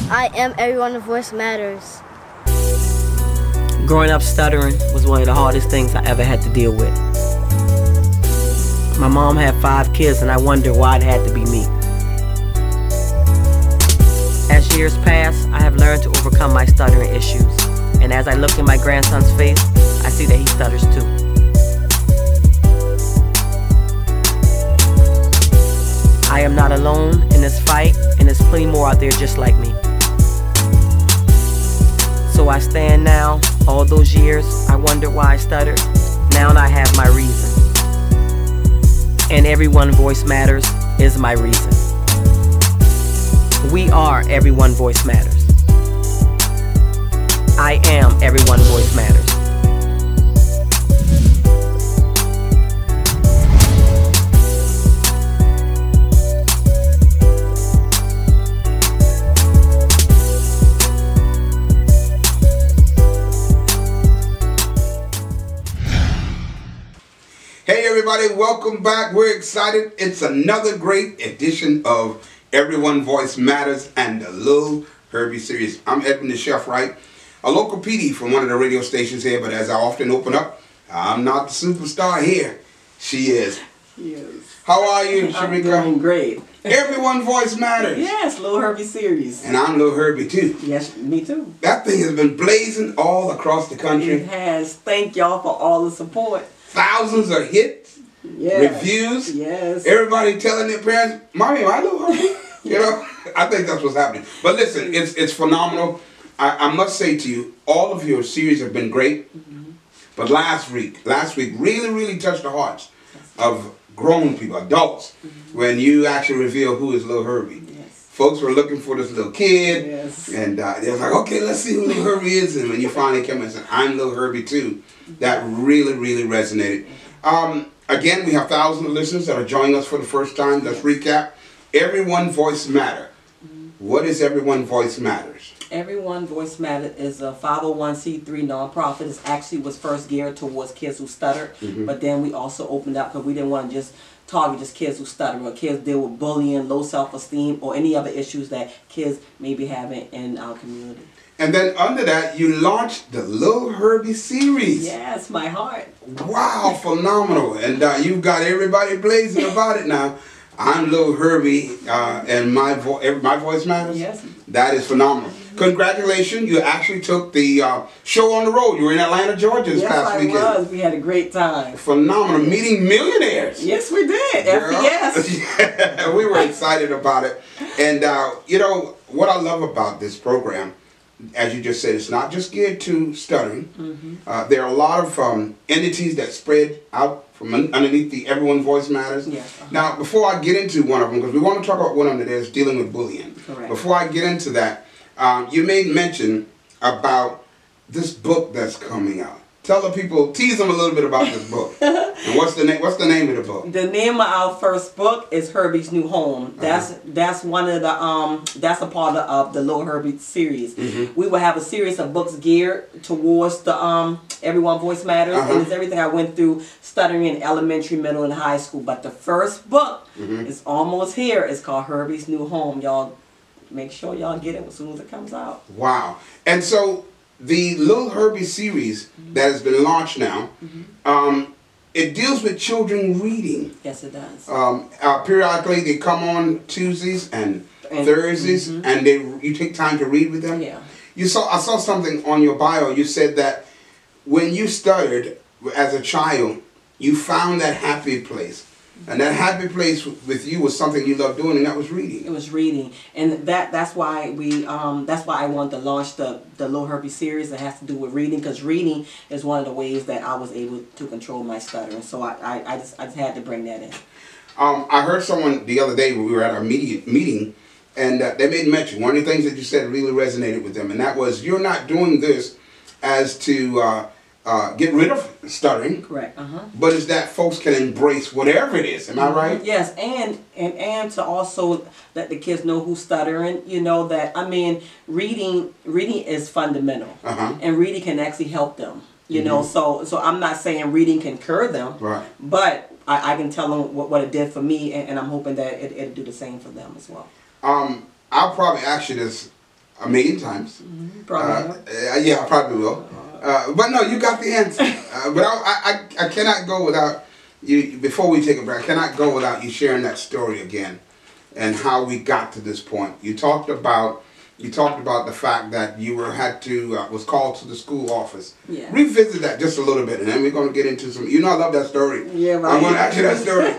I am everyone's voice matters. Growing up stuttering was one of the hardest things I ever had to deal with. My mom had 5 kids and I wondered why it had to be me. As years pass, I have learned to overcome my stuttering issues. And as I look in my grandson's face, I see that he stutters too. I am not alone in this fight, and there's plenty more out there just like me. So I stand now, all those years, I wonder why I stuttered. Now I have my reason. And everyone voice matters is my reason. We are Everyone Voice Matters. I am Everyone Voice Matters. Hey everybody, welcome back. We're excited. It's another great edition of Everyone Voice Matters and the Lil Herbie series. I'm Edwin the Chef Wright, a local PD from one of the radio stations here, but as I often open up, I'm not the superstar here. She is. Yes. How are you, Sharika? I'm doing great. Everyone Voice Matters. Yes, Lil Herbie series. And I'm Lil Herbie too. Yes, me too. That thing has been blazing all across the country. It has. Thank y'all for all the support. Thousands of hits, Yes. reviews. Yes. Everybody telling their parents, "Mommy, I Lil Herbie." You know, I think that's what's happening. But listen, it's phenomenal. I must say to you, all of your series have been great. But last week really touched the hearts of grown people, adults, when you actually revealed who is Lil Herbie. Yes. Folks were looking for this little kid, Yes. and they was like, okay, let's see who Lil Herbie is. And when you finally came and said, I'm Lil Herbie too, that really resonated. Again, we have thousands of listeners that are joining us for the first time. Let's recap. Everyone Voice Matter. What is Everyone Voice Matters? Everyone Voice Matter is a 501c3 nonprofit. It actually was first geared towards kids who stutter, but then we also opened up because we didn't want to just target just kids who stutter, or kids deal with bullying, low self-esteem, or any other issues that kids may be having in our community. And then under that, you launched the Lil Herbie series. Yes, my heart. Wow, phenomenal. And you've got everybody blazing about it now. I'm Lil Herbie, and my voice matters. Yes. That is phenomenal. Congratulations, you actually took the show on the road. You were in Atlanta, Georgia this past weekend. Yes, I was. We had a great time. Phenomenal. Meeting millionaires. Yes, we did. Girl. FBS. Yeah, we were excited about it. And, you know, what I love about this program, as you just said, it's not just geared to stuttering. There are a lot of entities that spread out from underneath the Everyone Voice Matters. Yes. Now, before I get into one of them, because we want to talk about one of them that is dealing with bullying. Correct. Before I get into that, you made mention about this book that's coming out. Tell the people, tease them a little bit about this book. And what's the name of the book? The name of our first book is Herbie's New Home. That's one of the that's a part of the Lil Herbie series. We will have a series of books geared towards the Everyone Voice Matters, and it's everything I went through stuttering in elementary, middle, and high school. But the first book is almost here. It's called Herbie's New Home. Y'all make sure y'all get it as soon as it comes out. Wow. And so the Lil Herbie series that has been launched now, it deals with children reading. Yes, it does. Periodically, they come on Tuesdays and Thursdays, and you take time to read with them. Yeah. I saw something on your bio. You said that when you stuttered as a child, you found that happy place. And that happy place with you was something you loved doing, and that was reading. It was reading, and that's why I wanted to launch the Lil Herbie series that has to do with reading, because reading is one of the ways that I was able to control my stuttering. So I just had to bring that in. I heard someone the other day when we were at our meeting, and they made mention, one of the things that you said really resonated with them, and that was, you're not doing this as to get rid of stuttering. Correct. But it's that folks can embrace whatever it is. Am I right? Yes, and to also let the kids know who's stuttering. You know that, I mean, reading is fundamental, and reading can actually help them. You know, so I'm not saying reading can cure them, right? But I can tell them what it did for me, and I'm hoping that it'll do the same for them as well. I'll probably ask you this a million times. Yeah, I probably will. But no, you got the answer. But I cannot go without you. Before we take a break, I cannot go without you sharing that story again, and how we got to this point. You talked about the fact that you was called to the school office. Yeah. Revisit that just a little bit, and then we're going to get into some. You know, I love that story. Yeah, right. I'm going to ask you that story.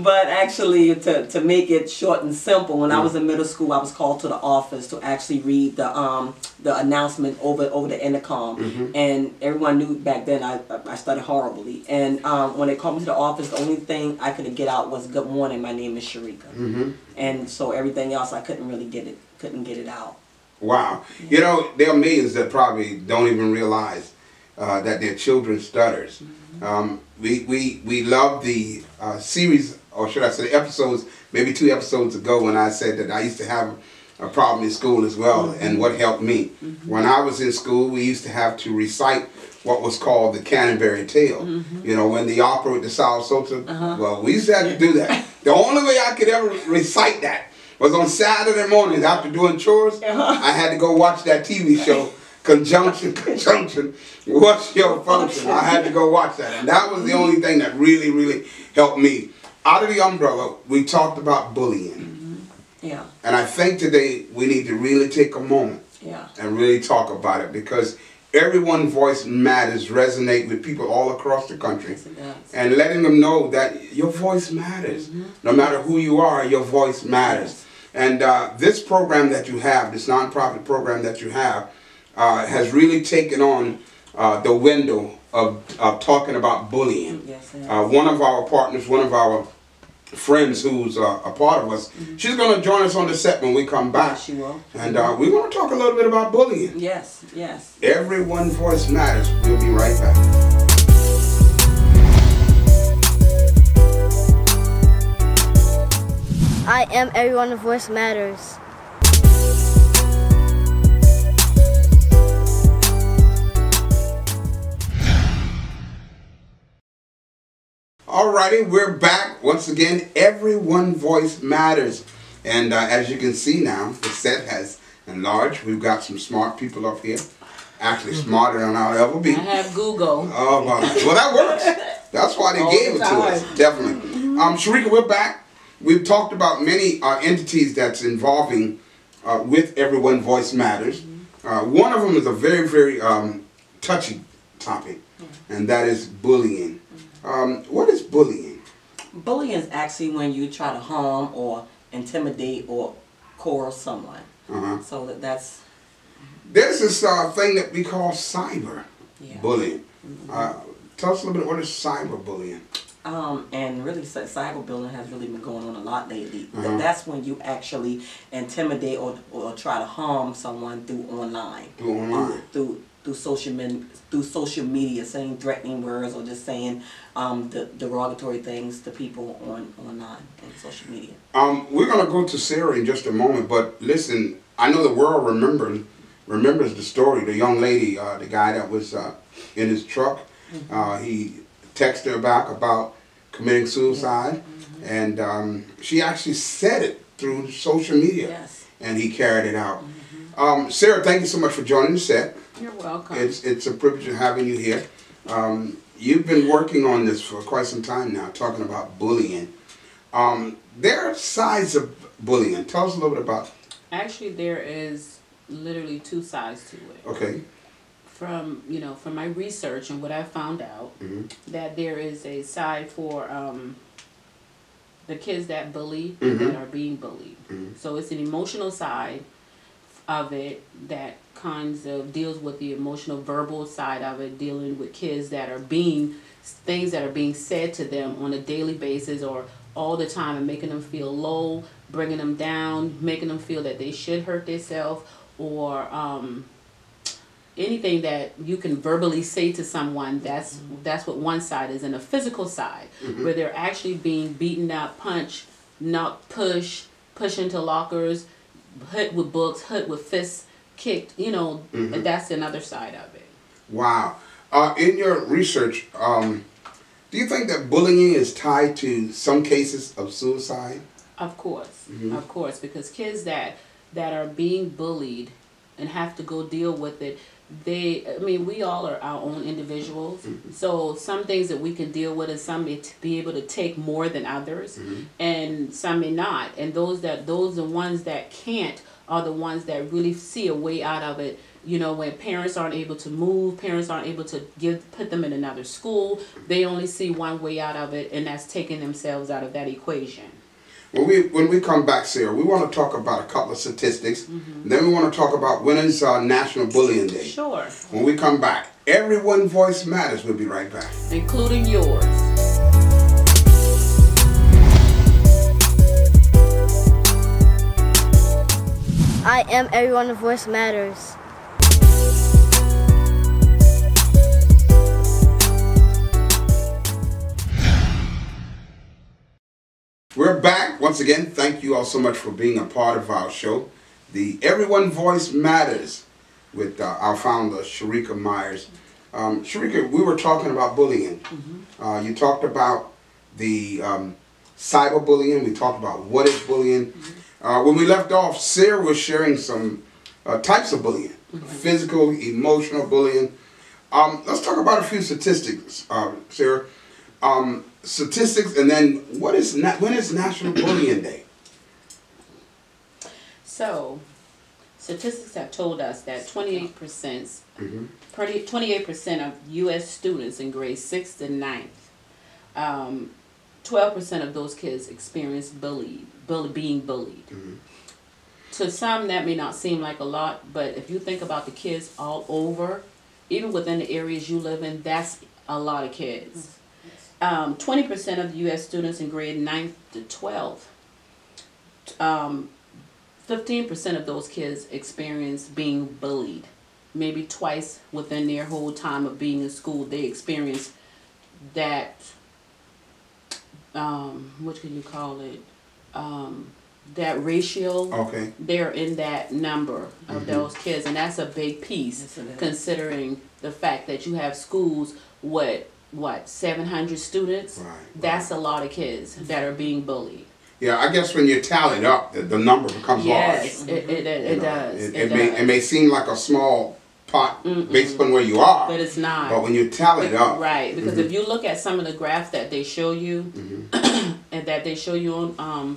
But actually, to make it short and simple, when I was in middle school, I was called to the office to actually read the announcement over the intercom, and everyone knew back then I studied horribly. And when they called me to the office, the only thing I could get out was "Good morning, my name is Sharika," and so everything else I couldn't really get it out. Wow. You know, there are millions that probably don't even realize that their children stutters. We love the series, or should I say episodes, maybe 2 episodes ago, when I said that I used to have a problem in school as well, and what helped me. When I was in school, we used to have to recite what was called the Canterbury Tale. You know, when the opera with the sour salsa, well, we used to have to do that. The only way I could ever recite that was on Saturday mornings after doing chores. I had to go watch that TV show, Conjunction, What's Your Function? I had to go watch that. And that was the only thing that really, really helped me. Out of the umbrella, we talked about bullying. Yeah. And I think today we need to really take a moment and really talk about it, because everyone's voice matters, resonate with people all across the country. Yes, it does. And letting them know that your voice matters. No matter who you are, your voice matters. And this program that you have, this nonprofit program that you have, has really taken on the window of talking about bullying. Yes, one of our partners, one of our friends who's a part of us, she's going to join us on the set when we come back. Yes, she will. And we're going to talk a little bit about bullying. Yes, yes. Everyone's voice matters. We'll be right back. I am everyone's voice matters. Alrighty, we're back. Once again, everyone's voice matters. And as you can see now, the set has enlarged. We've got some smart people up here. Actually smarter than I'll ever be. I have Google. Oh, well, that works. That's why they gave it to us. Definitely. Sharika, we're back. We've talked about many entities that's involving with Everyone Voice Matters. One of them is a very, very touchy topic, and that is bullying. What is bullying? Bullying is actually when you try to harm or intimidate or coerce someone. So that's... There's this thing that we call cyber bullying. Tell us a little bit, what is cyber bullying? And really, cyberbullying has really been going on a lot lately. That's when you actually intimidate or try to harm someone through online. Through social media, saying threatening words or just saying the derogatory things to people online and social media. We're going to go to Sarah in just a moment, but listen, I know the world remembers the story. The young lady, the guy that was in his truck, he texted her back about committing suicide, and she actually said it through social media, and he carried it out. Sarah, thank you so much for joining the set. You're welcome. It's a privilege of having you here. You've been working on this for quite some time now, talking about bullying. There are sides of bullying. Tell us a little bit about it. Actually, there is literally 2 sides to it. Okay. From my research and what I found out, that there is a side for the kids that bully and that are being bullied. So it's an emotional side of it that kinds of deals with the emotional verbal side of it, dealing with kids that are things that are being said to them on a daily basis or all the time, and making them feel low, bringing them down, making them feel that they should hurt themselves, or anything that you can verbally say to someone. That's what one side is. And a physical side, where they're actually being beaten up, punched, knocked, pushed into lockers, hit with books, hit with fists, kicked, that's another side of it. Wow. In your research, do you think that bullying is tied to some cases of suicide? Of course, because kids that that are being bullied and have to go deal with it, we all are our own individuals. So some things that we can deal with, and some may be able to take more than others, and some may not. And those the ones that can't are the ones that really see a way out of it. You know, when parents aren't able to move, parents aren't able to put them in another school, they only see one way out of it, and that's taking themselves out of that equation. When we come back, Sarah, we want to talk about a couple of statistics. Then we want to talk about when is National Bullying Day. Sure. When we come back, everyone's voice matters. We'll be right back. Including yours. I am everyone's voice matters. We're back once again. Thank you all so much for being a part of our show, the Everyone Voice Matters, with our founder Sharika Myers. Sharika, we were talking about bullying. You talked about the cyberbullying. We talked about what is bullying. When we left off, Sarah was sharing some types of bullying: physical, emotional bullying. Let's talk about a few statistics, Sarah. Statistics, and then when is National Bullying Day? So, statistics have told us that 28% of U.S. students in grades 6th and 9th, 12% of those kids experience being bullied. To some, that may not seem like a lot, but if you think about the kids all over, even within the areas you live in, that's a lot of kids. 20% of the U.S. students in grade 9th to 12, 15% of those kids experience being bullied. Maybe twice within their whole time of being in school, they experience that, what can you call it, that ratio. Okay. They're in that number of those kids, and that's a big piece, considering the fact that you have schools with, 700 students? Right. That's a lot of kids that are being bullied. Yeah, I guess when you tally it up, the number becomes large. Yes, it does. It may seem like a small pot based on where you are. But it's not. But when you tally it up. Right, because if you look at some of the graphs that they show you, and that they show you on,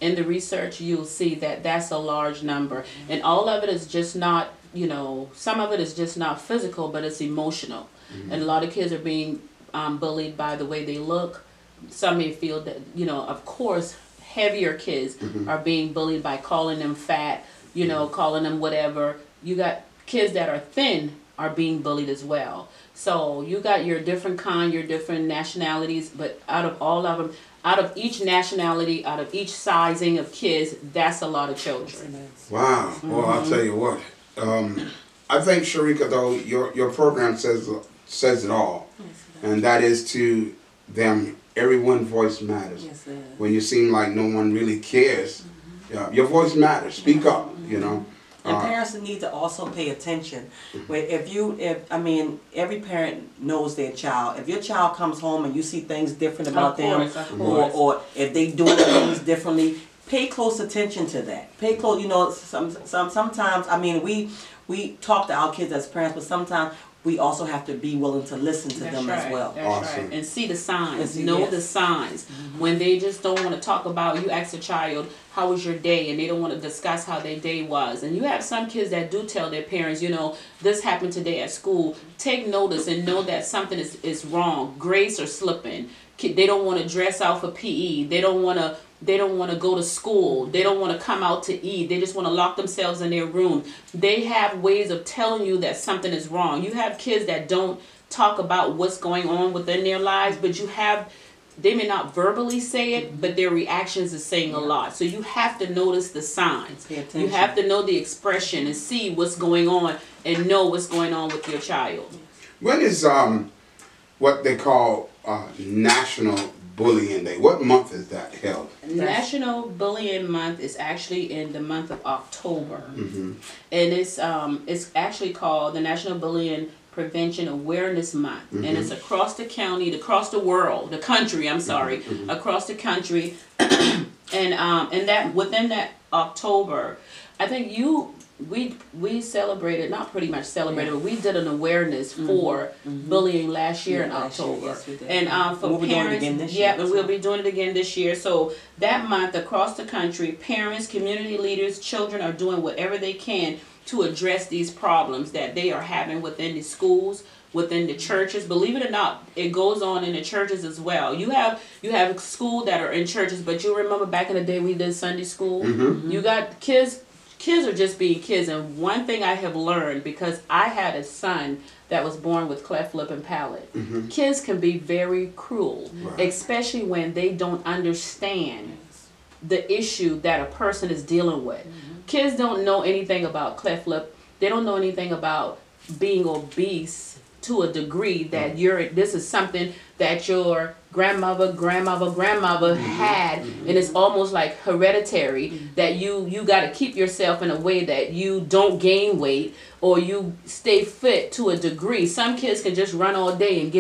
in the research, you'll see that that's a large number. And all of it is just not, some of it is just not physical, but it's emotional. And a lot of kids are being bullied by the way they look. Some may feel that, of course, heavier kids are being bullied by calling them fat, calling them whatever. You got kids that are thin are being bullied as well. So you got your different your different nationalities, but out of all of them, out of each nationality, out of each sizing of kids, that's a lot of children. Wow. Well, I'll tell you what. I think, Sharika, though, your program says it all. And that is to them, everyone's voice matters. Yes, when you seem like no one really cares, your voice matters. Speak up, And parents need to also pay attention. Every parent knows their child. If your child comes home and you see things different about them, or if they doing things differently, pay close attention to that. Pay close. Sometimes we talk to our kids as parents, but sometimes we also have to be willing to listen to them as well. That's right. And see the signs. Know the signs. When they just don't want to talk about, you ask a child, how was your day? And they don't want to discuss how their day was. And you have some kids that do tell their parents, this happened today at school. Take notice and know that something is wrong. Grades are slipping. They don't want to dress out for PE. They don't want to go to school. They don't want to come out to eat. They just want to lock themselves in their room. They have ways of telling you that something is wrong. You have kids that don't talk about what's going on within their lives, but they may not verbally say it, but their reactions are saying a lot. So you have to notice the signs. You have to know the expression and see what's going on and know what's going on with your child. When is what they call National Bullying Day? What month is that held? National Bullying Month is actually in the month of October, and it's actually called the National Bullying Prevention Awareness Month, and it's across the county, across the world, the country. I'm sorry, across the country, and and that within that October, I think we celebrated, not pretty much celebrated, but we did an awareness for bullying last year in October. Yes, we did. And for we'll be parents, doing it again this year. yeah, and we'll be doing it again this year. So that month across the country, parents, community leaders, children are doing whatever they can to address these problems that they are having within the schools, within the churches. Believe it or not, it goes on in the churches as well. You have school that are in churches, but you remember back in the day we did Sunday school. You got kids are just being kids. And one thing I have learned, because I had a son that was born with cleft lip and palate, kids can be very cruel, especially when they don't understand the issue that a person is dealing with. Kids don't know anything about cleft lip. They don't know anything about being obese to a degree that this is something that your grandmother had, and it's almost like hereditary, that you got to keep yourself in a way that you don't gain weight or you stay fit to a degree. Some kids can just run all day and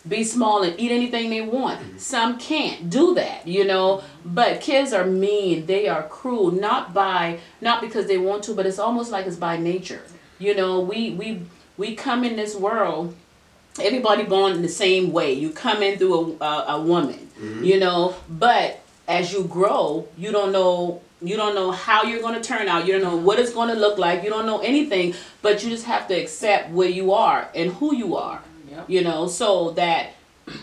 be small and eat anything they want. Some can't do that, you know. But kids are mean. They are cruel, not because they want to, but it's almost like it's by nature. You know, we come in this world, everybody born in the same way. You come in through a woman, you know, but as you grow, you don't know how you're going to turn out. You don't know what it's going to look like. You don't know anything, but you just have to accept where you are and who you are. You know, so that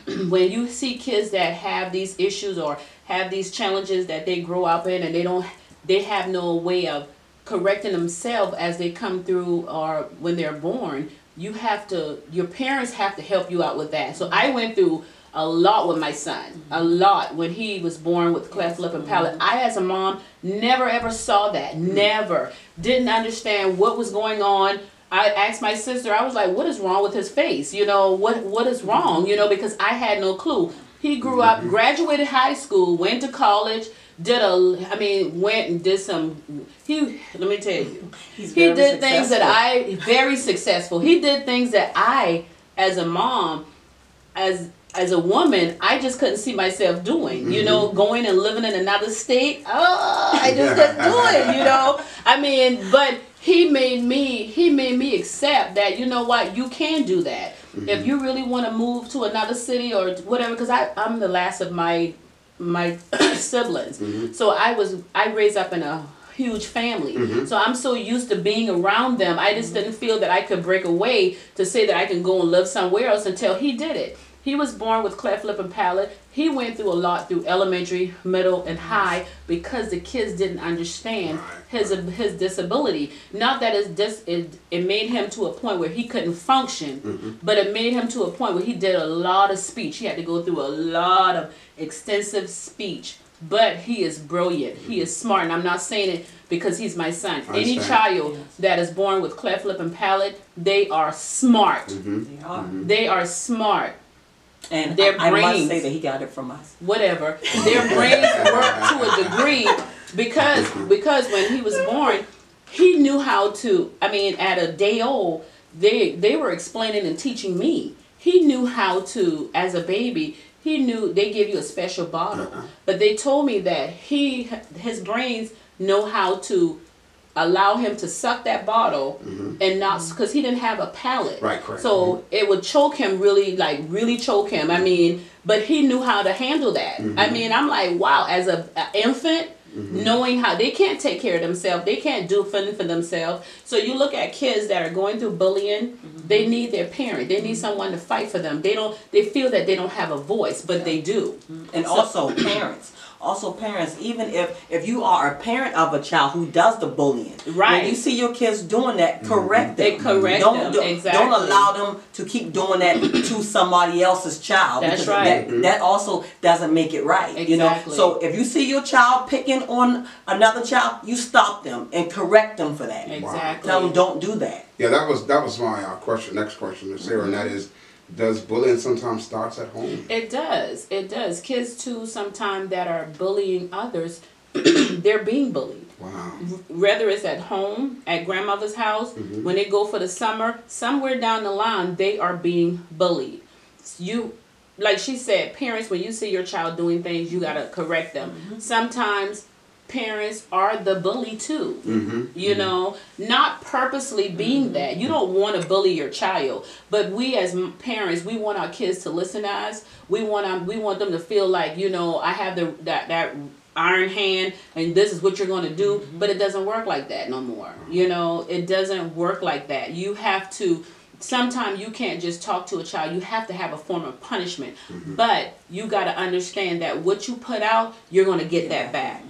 when you see kids that have these issues or have these challenges that they grow up in, and they have no way of correcting themselves as they come through or when they're born, your parents have to help you out with that. So I went through a lot with my son, a lot when he was born with cleft lip and palate. I, as a mom, never ever saw that, never, didn't understand what was going on. I asked my sister, I was like, what is wrong with his face? You know, what is wrong? You know, because I had no clue. He grew up, graduated high school, went to college, went and did some, let me tell you, he did things that very successful. He did things that I, as a mom, as a woman, I just couldn't see myself doing, you know, going and living in another state. I just couldn't do it, you know. I mean, but he made me accept that, you know what, you can do that. If you really want to move to another city or whatever, because I'm the last of my siblings. So I raised up in a huge family. So I'm so used to being around them. I just didn't feel that I could break away to say that I can go and live somewhere else until he did it. He was born with cleft lip and palate. He went through a lot through elementary, middle, and high because the kids didn't understand his disability. Not that it made him to a point where he couldn't function, but it made him to a point where he did a lot of speech. He had to go through a lot of extensive speech. But he is brilliant. He is smart. And I'm not saying it because he's my son. Any child that is born with cleft lip and palate, they are smart. They are smart. And their brains, I must say that he got it from us. Whatever. Their brains work to a degree because when he was born, he knew how to, at a day old, they were explaining and teaching me. He knew how to, as a baby, he knew they give you a special bottle. But they told me that his brains know how to allow him to suck that bottle and not, because he didn't have a palate. Right, correct. So it would choke him really choke him. But he knew how to handle that. I'm like, wow, as an infant, knowing how they can't take care of themselves, they can't do anything for themselves. So you look at kids that are going through bullying, they need their parent. They need someone to fight for them. They feel that they don't have a voice, but they do. And also parents. Also parents, even if you are a parent of a child who does the bullying, when you see your kids doing that, correct them. Don't allow them to keep doing that to somebody else's child. That's right. That also doesn't make it right. Exactly. You know? So if you see your child picking on another child, you stop them and correct them for that. Exactly. Tell them don't do that. Yeah, that was my question. Next question, Sarah, and that is, does bullying sometimes starts at home? It does. It does. Kids too, sometimes that are bullying others, they're being bullied. Wow. Whether it's at home, at grandmother's house, when they go for the summer, somewhere down the line, they are being bullied. like she said, parents, when you see your child doing things, you gotta correct them. Sometimes parents are the bully too. You know, not purposely being that. You don't want to bully your child, but we as parents, we want our kids to listen to us. We want them to feel like, you know, I have that iron hand and this is what you're going to do. But it doesn't work like that no more. You know, it doesn't work like that. You have to. Sometimes you can't just talk to a child. You have to have a form of punishment. But you got to understand that what you put out, you're going to get that back.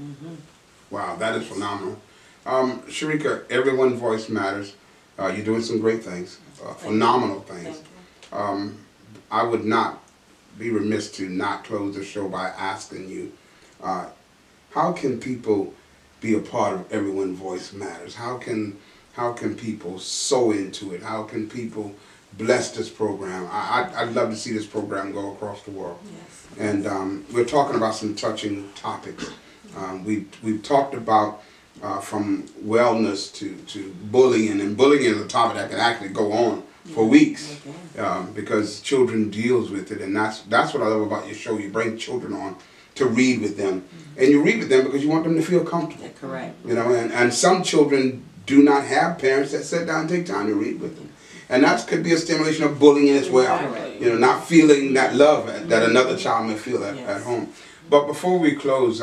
Wow, that is phenomenal. Sharika, everyone's voice matters. You're doing some great things, phenomenal things. I would not be remiss to not close the show by asking you, how can people be a part of Everyone Voice Matters? How can people sew into it? How can people bless this program? I'd love to see this program go across the world. Yes. And we're talking about some touching topics. We've talked about from wellness to bullying, and bullying is a topic that can actually go on for weeks because children deals with it, and that's what I love about your show. You bring children on to read with them, and you read with them because you want them to feel comfortable. Correct. You know, and some children do not have parents that sit down and take time to read with them. And that could be a stimulation of bullying as well. Exactly. You know, not feeling that love that another child may feel at home. But before we close,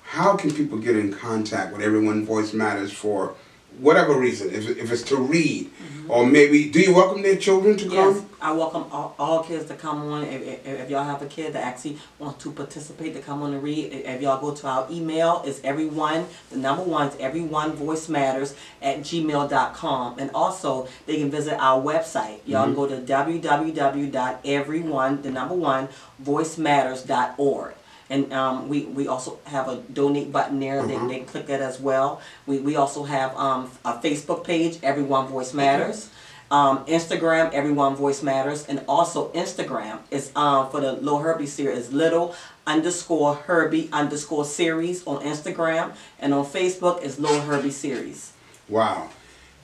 how can people get in contact with Everyone Voice Matters for whatever reason? If it's to read, or maybe, do you welcome their children to come? Yes, I welcome all kids to come on. If y'all have a kid that actually wants to participate, to come on and read. If y'all go to our email, it's everyone, the number one, it's everyonevoicematters@gmail.com. And also, they can visit our website. Y'all can go to www.everyone.voicematters.org. And we also have a donate button there. They can click that as well. We also have a Facebook page, Everyone Voice Matters. Instagram, Everyone Voice Matters. And also Instagram is for the Lil Herbie series, is little_Herbie_series on Instagram. And on Facebook is Lil Herbie series. Wow.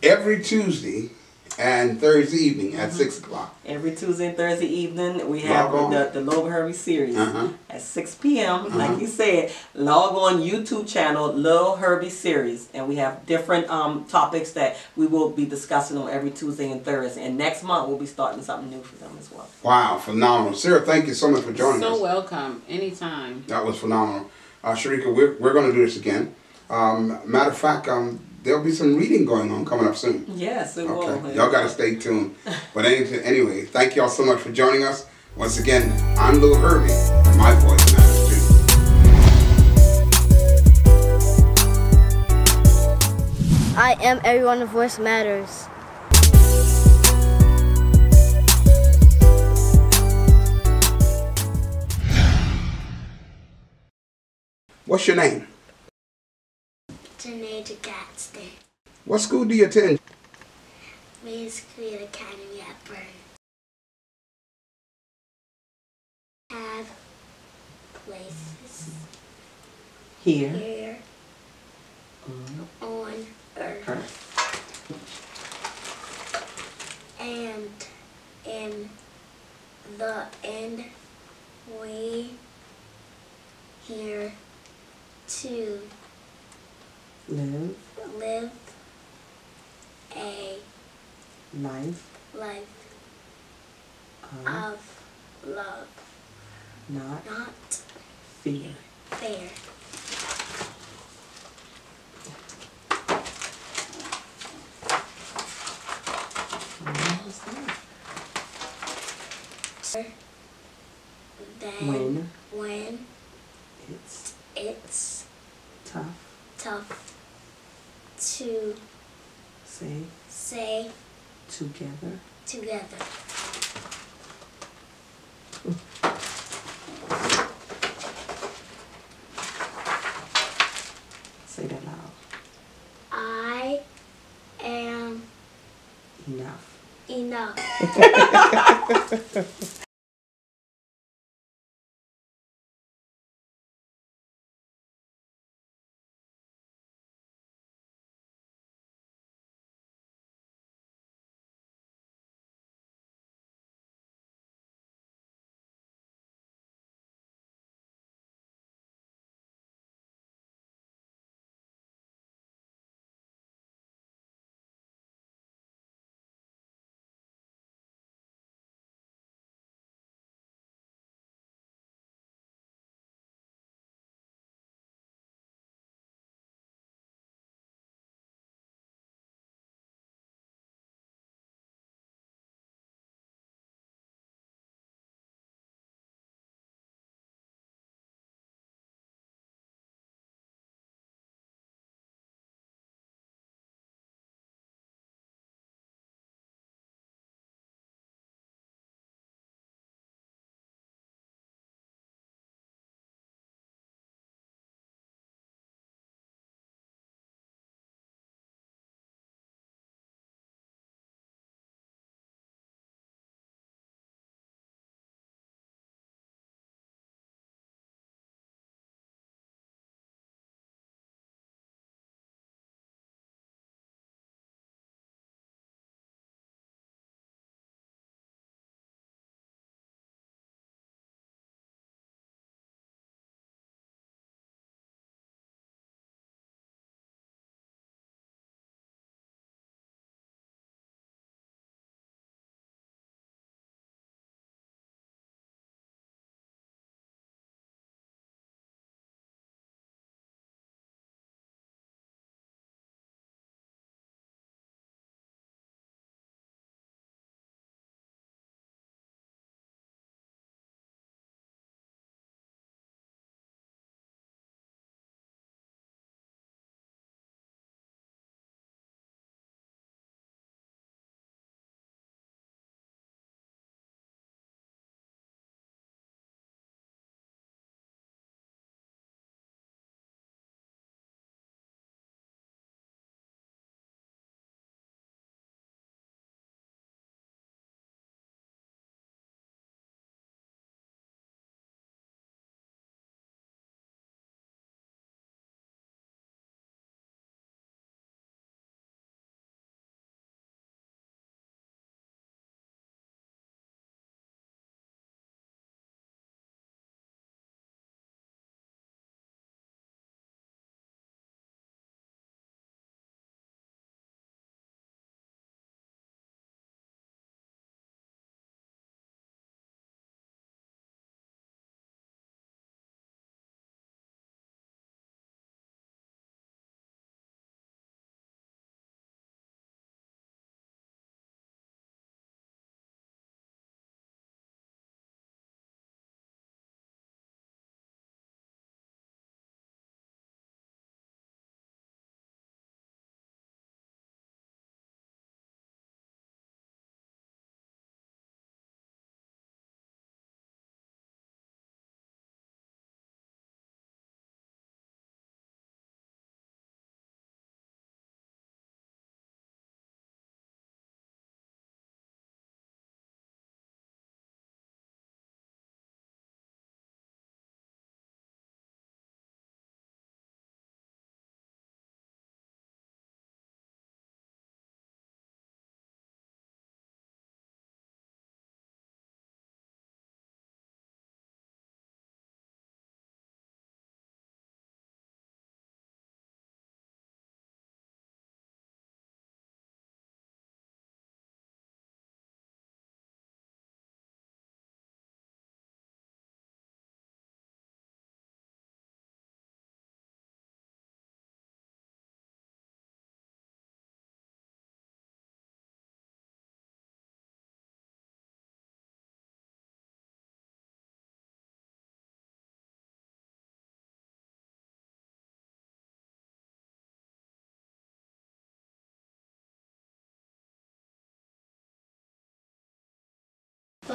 Every Tuesday and Thursday evening at 6 o'clock. Every Tuesday and Thursday evening, we have the Lil Herbie series at 6 p.m. Like you said, log on YouTube channel, Lil Herbie series. And we have different topics that we will be discussing on every Tuesday and Thursday. And next month, we'll be starting something new for them as well. Wow, phenomenal. Sarah, thank you so much for joining us. So welcome. Anytime. That was phenomenal. Sharika, we're going to do this again. Matter of fact, there'll be some reading going on coming up soon. Yes, it will. Y'all got to stay tuned. But anyway, thank y'all so much for joining us. Once again, I'm Lil Herbie, and my voice matters too. I am Everyone Voice Matters. What's your name? Janae Gadsden. What school do you attend? Mays Creed Academy at Burn. Have places Here on earth and in the end we here to live a life life of love, not not fear. fear. Then when it's tough to say Together. Say that loud. I am enough.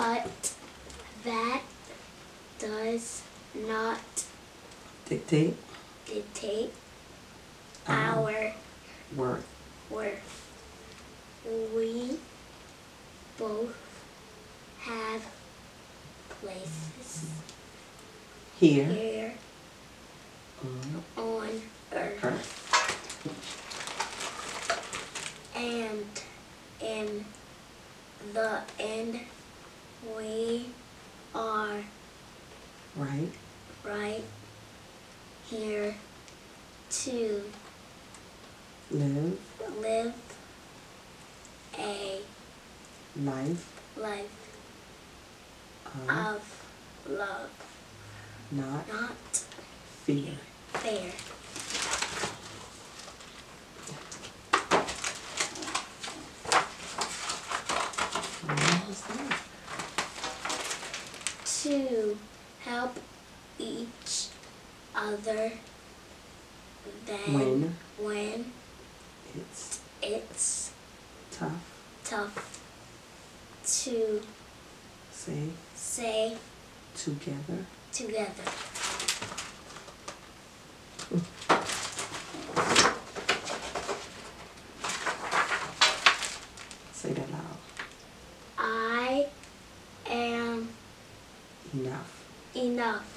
but that does not Dictate dictate our our worth. worth. We both have places Here here on on earth, earth. and in the end, we are Right here to live live a life life of of love, not not fear. fear. What was that? To help each other then when It's it's tough tough to say say together. together. Say that loud. I am Enough. enough.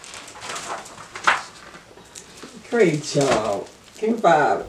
Great job. Give me 5.